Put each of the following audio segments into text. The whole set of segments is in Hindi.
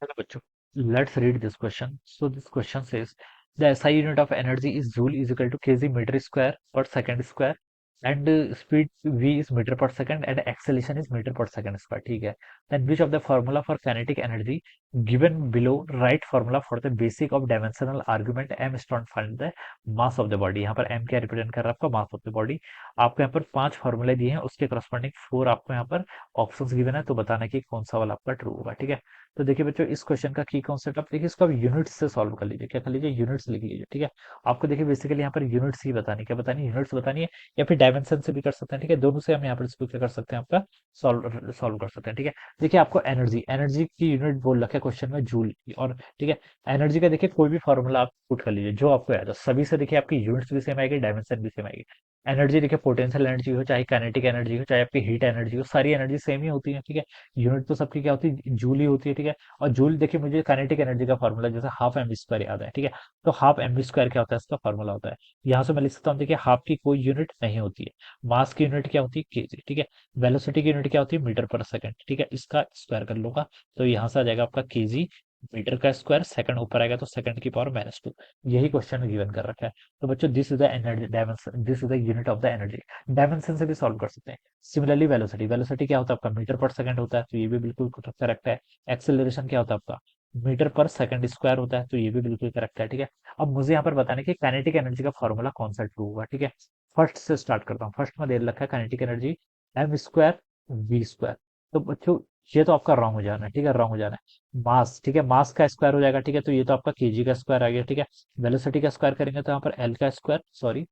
Hello, bachcho. Let's read this question. So this question says the SI unit of energy is joule is equal to kg meter square per second square and speed v is meter per second and acceleration is meter per second square. ठीक है. Then which of the formula for kinetic energy given below write formula for the basic of dimensional argument m is to find the mass of the body. यहाँ पर m क्या रिप्रेजेंट कर रहा है आपका मास ऑफ द बॉडी. आपको यहाँ पर 5 फॉर्मूले दिए हैं उसके करस्पॉन्डिंग 4 आपको यहाँ पर ऑप्शंस गिवन है तो बताना कि कौन सा वाला आपका ट्रू होगा. ठीक है. तो देखिए बच्चों इस क्वेश्चन का की कॉन्सेप्ट आप देखिए इसको आप यूनिट्स से सॉल्व कर लीजिए. क्या कर लीजिए यूनिट्स लिख लीजिए. ठीक है. आपको देखिए बेसिकली यहाँ पर यूनिट्स ही बतानी क्या बतानी यूनिट्स बतानी है या फिर डायमेंशन से भी कर सकते हैं. ठीक है. दोनों से हम यहाँ पर इसको क्या कर सकते हैं आपका सॉल्व सॉल्व कर सकते हैं. ठीक है. देखिए आपको एनर्जी एनर्जी की यूनिट बोल रखा है क्वेश्चन में जूल की. और ठीक है एनर्जी का देखिए कोई भी फॉर्मूला आप पुट कर लीजिए जो आपको याद है सभी से. देखिए आपकी यूनिट्स भी सेम आएगी डायमेंशन भी सेम आएगी. एनर्जी देखिए पोटेंशियल एनर्जी हो चाहे काइनेटिक एनर्जी हो चाहे आपकी हीट एनर्जी हो सारी एनर्जी सेम ही होती है. ठीक है. यूनिट तो सबकी क्या होती है जूल ही होती है. ठीक है. और जूल देखिए मुझे काइनेटिक एनर्जी का फॉर्मूला जैसे हाफ एम स्क्वायर याद है. ठीक है. तो हाफ एम स्क्वायर क्या होता है इसका फॉर्मूला होता है. यहाँ से मैं लिख सकता हूँ देखिए हाफ की कोई यूनिट नहीं होती है. मास की यूनिट क्या होती है केजी. ठीक है. वेलोसिटी की यूनिट क्या होती है मीटर पर सेकंड. ठीक है. इसका स्क्वायर कर लूंगा तो यहाँ से आ जाएगा आपका केजी मीटर का स्क्वायर सेकंड ऊपर आएगा तो सेकंड की पावर -2. यही क्वेश्चन गिवन कर रखा है. तो बच्चों this is the energy dimension this is the unit of the energy. Dimension से भी सॉल्व कर सकते हैं. सिमिलरली वेलोसिटी वेलोसिटी क्या होता है आपका मीटर पर सेकंड होता है तो ये भी बिल्कुल करेक्ट है. एक्सेलरेशन क्या होता है आपका मीटर पर सेकंड स्क्वायर होता है तो ये भी बिल्कुल करेक्ट है. ठीक है. अब मुझे यहाँ पर बताने की काइनेटिक एनर्जी का फॉर्मूला कौन सा ट्रू होगा. ठीक है. फर्स्ट से स्टार्ट करता हूँ. फर्स्ट में दे रखा है kinetic energy m square v square. तो बच्चों ये तो आपका रॉन्ग हो जाना है. ठीक है. रॉन्ग हो जाना है. मास ठीक है मास का स्क्वायर हो जाएगा. ठीक है. तो ये तो आपका केजी का स्क्वायर आ गया. ठीक है. वेलोसिटी का स्क्वायर करेंगे तो यहाँ पर एल का स्क्वायर सॉरी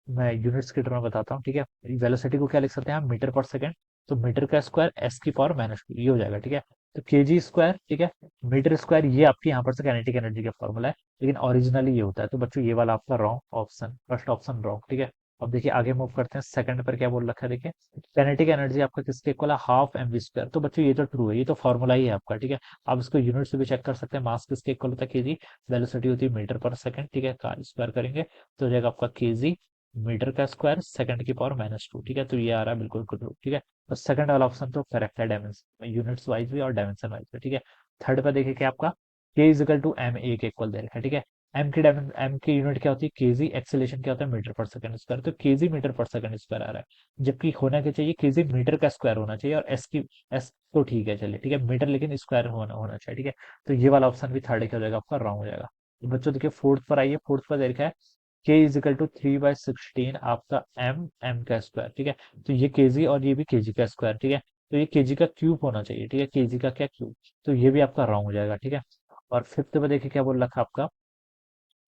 मैं यूनिट्स की टर्म में बताता हूँ. ठीक है. वेलोसिटी को क्या लिख सकते हैं हम मीटर पर सेकंड. तो मीटर का स्क्वायर एस की पावर -2 ये हो जाएगा. ठीक है. तो केजी स्क्वायर ठीक है मीटर स्क्वायर ये आपकी यहाँ पर से काइनेटिक एनर्जी का फॉर्मूला है. लेकिन ओरिजिनली ये होता है. तो बच्चों ये वाला आपका wrong option first option wrong. ठीक है. अब देखिए आगे मूव करते हैं. सेकंड पर क्या बोल रखा है देखिए काइनेटिक एनर्जी आपका किसके इक्वल है हाफ एम वी स्क्वायर. तो बच्चों ये तो ट्रू है ये तो फॉर्मूला ही है आपका. ठीक है. आप इसको यूनिट से भी चेक कर सकते हैं. मास किसके इक्वल होता है केजी. वेलोसिटी होती है मीटर पर सेकंड. ठीक है. का स्क्वायर करेंगे तो हो जाएगा आपका केजी मीटर का स्क्वायर सेकंड की पावर -2. ठीक है. तो ये आ रहा है बिल्कुल ट्रू. ठीक है. तो सेकंड वाला ऑप्शन तो करेक्ट है डायमेंशन यूनिट्स वाइज भी और डायमेंशन वाइज भी. ठीक है. थर्ड पर देखिए क्या आपका k is equal to m a k equal दे रखा है. ठीक है. एम की यूनिट क्या होती है केजी. एक्सेलेरेशन क्या होता है मीटर पर सेकंड स्क्वायर. तो केजी मीटर पर सेकंड स्क्वायर आ रहा है जबकि होना क्या चाहिए केजी मीटर का स्क्वायर होना चाहिए. और एस तो ठीक है चलिए. ठीक है. मीटर लेकिन स्क्वायर होना होना चाहिए. ठीक है. तो ये वाला ऑप्शन भी थर्ड क्या हो जाएगा आपका रॉन्ग हो जाएगा. तो बच्चों देखिए फोर्थ पर आइए. फोर्थ पर दे रखा है के इज इक्वल टू 3/16 आपका एम एम का स्क्वायर. ठीक है. तो ये केजी और ये भी केजी का स्क्वायर. ठीक है. तो ये केजी का क्यूब होना चाहिए. ठीक है. केजी का क्या क्यूब. तो ये भी आपका रॉन्ग हो जाएगा. ठीक है. और फिफ्थ में देखिए क्या बोल रखा है आपका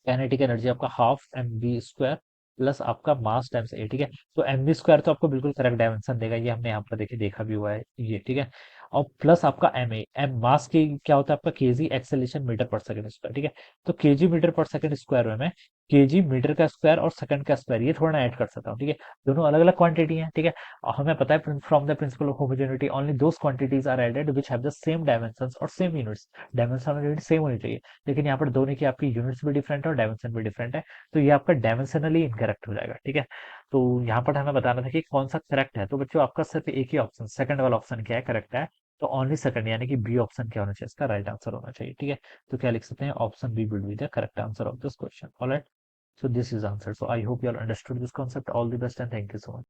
काइनेटिक एनर्जी आपका half m v square plus आपका मास टाइम्स ए. ठीक है. तो एम बी स्क्वायर तो आपको बिल्कुल करेक्ट डायमेंशन देगा. ये हमने यहाँ पर देखिए देखा भी हुआ है ये. ठीक है. और प्लस आपका एम ए एम मास की क्या होता है आपका केजी एक्सेलेरेशन मीटर पर सेकंड स्क्वायर. ठीक है. तो केजी मीटर पर सेकंड स्क्वायर में मैं केजी मीटर का स्क्वायर और सेकंड का स्क्वायर ये थोड़ा ऐड कर सकता हूँ. ठीक है. दोनों अलग अलग क्वांटिटी हैं. ठीक है. और हमें पता है from the principle of homogeneity only those quantities are added which have the same dimensions और सेम यूनिट्स. डायमेंशन और यूनिट सेम होनी चाहिए. लेकिन यहाँ पर दोनों की आपकी यूनिट्स भी डिफरेंट है और डायमेंशन भी डिफरेंट है. तो ये आपका डायमेंशनली इनकरेक्ट हो जाएगा. ठीक है. तो यहाँ पर हमें बताना था कि कौन सा करेक्ट है. तो बच्चों आपका सिर्फ एक ही ऑप्शन सेकंड वाला ऑप्शन क्या है करेक्ट है. तो ओनली सेकंड यानी कि बी ऑप्शन क्या होना चाहिए इसका राइट आंसर होना चाहिए. ठीक है. तो क्या लिख सकते हैं option B will be the correct answer of this question. Alright. So this is answer. So I hope you all understood this concept. All the best and thank you so much.